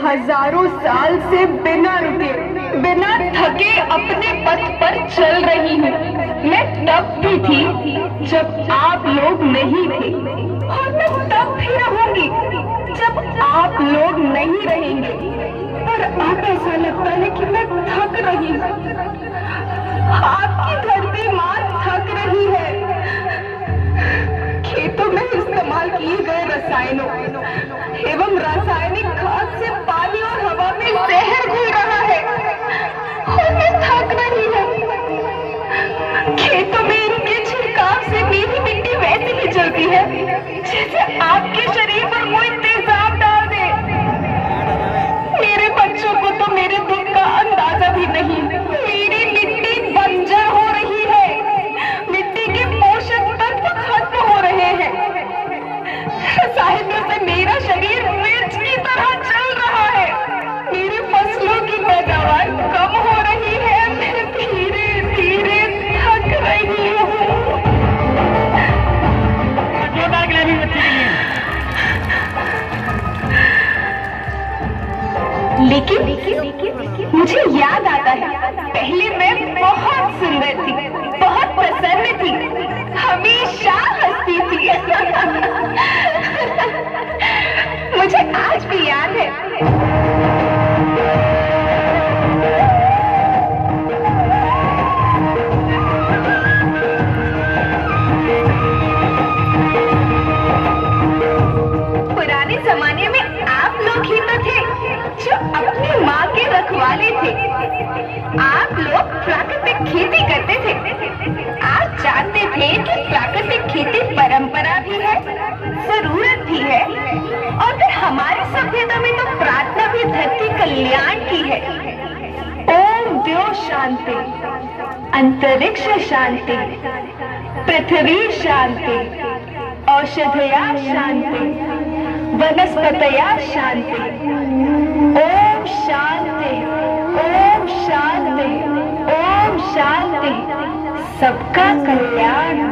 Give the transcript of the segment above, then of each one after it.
हजारों साल से बिना रुके, बिना थके अपने पथ पर चल रही हूँ। मैं तब भी थी जब आप लोग नहीं थे, और मैं तब भी रहूंगी जब आप लोग नहीं रहेंगे। पर अब ऐसा लगता है कि मैं थक रही हूँ। आपकी धरती माँ थक रही है। खेतों में इस्तेमाल किए गए रसायनों एवं रासायनिक खाद से पानी और हवा में जहर घुल रहा है, और मैं थक रही हूँ। खेतों में इनके छिड़काव से मेरी मिट्टी वैसे ही जलती है जैसे आपके शरीर पर कोई तेजाब डाल दे। मेरे बच्चों को तो मेरे दुख का अंदाजा भी नहीं। मेरी मिट्टी बंजर हो रही है, मिट्टी के पोषक तत्व खत्म हो रहे हैं। रसायनों से मेरा शरीर मिर्च की तरह जल रहा है। मेरी फसलों की पैदावार कम हो रही है। मैं धीरे धीरे थक रही हूँ। लेकिन मुझे याद आता है, पहले मैं बहुत सुंदर थी, बहुत प्रसन्न थी, हमेशा हंसती थी। मुझे आज भी याद है। पुराने जमाने में आप लोग ही तो थे जो अपनी माँ के रखवाले थे। आप लोग प्राकृतिक खेती करते थे। आप जानते थे कि प्राकृतिक खेती परंपरा भी है, जरूरत भी है, और फिर हमारी सभ्यता में तो प्रार्थना भी धरती कल्याण की है। ओम द्यो शांति, अंतरिक्ष शांति, पृथ्वी शांति, औषधया शांति, वनस्पतया शांति। ओम शांति, ओम शांति, ओम शांति, सबका कल्याण।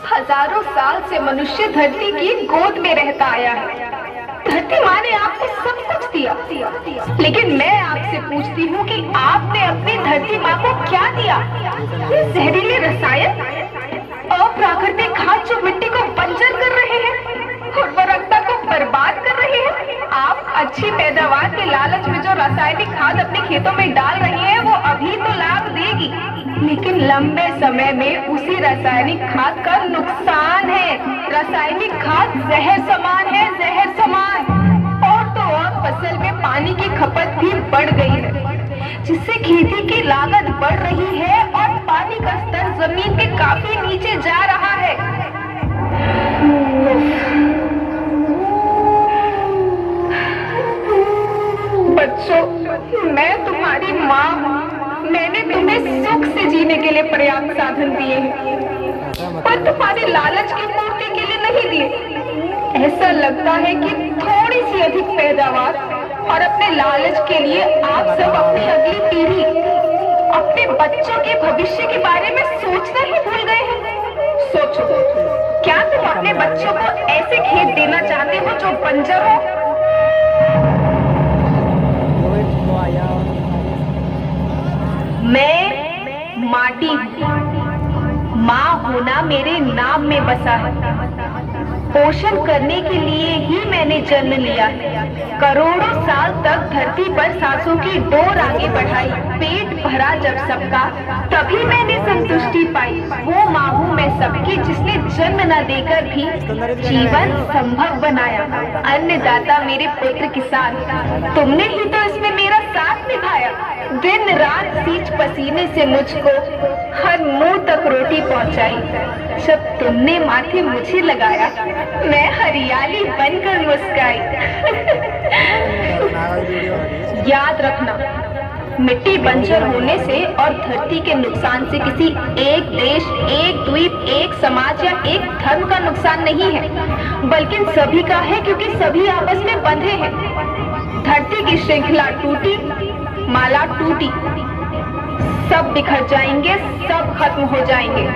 हजारों साल से मनुष्य धरती की गोद में रहता आया है। धरती माँ ने आपको सब कुछ दिया, लेकिन मैं आपसे पूछती हूँ कि आपने अपनी धरती माँ को क्या दिया? ये जहरीले रसायन, अप्राकृतिक खाद जो मिट्टी को बंजर कर रहे हैं, उर्वरकता को बर्बाद कर रहे हैं। आप अच्छी पैदावार के लालच में जो रासायनिक खाद अपने खेतों में डाल रही हैं, वो अभी तो लाभ देगी, लेकिन लंबे समय में उसी रासायनिक खाद का नुकसान है। रासायनिक खाद जहर समान है, जहर समान। और तो और फसल में पानी की खपत भी बढ़ गई है, जिससे खेती की लागत बढ़ रही है और पानी का स्तर जमीन के काफी नीचे जा रहा है। बच्चों, मैं तुम्हारी माँ हूँ। मैंने तुम्हें सुख से जीने के लिए पर्याप्त साधन दिए हैं, पर तुम्हारे लालच की पूर्ति के लिए नहीं दिए। ऐसा लगता है कि थोड़ी सी अधिक पैदावार और अपने लालच के लिए आप सब अपनी अगली पीढ़ी, अपने बच्चों के भविष्य के बारे में सोचना ही भूल गए हैं। सोचो, क्या तुम अपने बच्चों को ऐसे खेत देना चाहते हो जो बंजर हो? मैं माटी हूँ। माँ होना मेरे नाम में बसा है। पोषण करने के लिए ही मैंने जन्म लिया है। करोड़ों साल तक धरती पर सांसों की डोर आगे बढ़ाई। पेट भरा जब सबका, तभी मैंने संतुष्टि पाई। वो माँ हूँ मैं सबकी जिसने जन्म न देकर भी जीवन संभव बनाया। अन्नदाता मेरे पुत्र किसान, तुमने ही तो इसमें मेरा साथ निभाया। दिन रात सींच पसीने से मुझको हर मुंह तक रोटी पहुंचाई। जब तुमने माथे मुझे लगाया, मैं हरियाली बनकर मुस्काई। याद रखना, मिट्टी बंजर होने से और धरती के नुकसान से किसी एक देश, एक द्वीप, एक समाज या एक धर्म का नुकसान नहीं है, बल्कि सभी का है, क्योंकि सभी आपस में बंधे हैं। धरती की श्रृंखला टूटी, माला टूटी, सब बिखर जाएंगे, सब खत्म हो जाएंगे।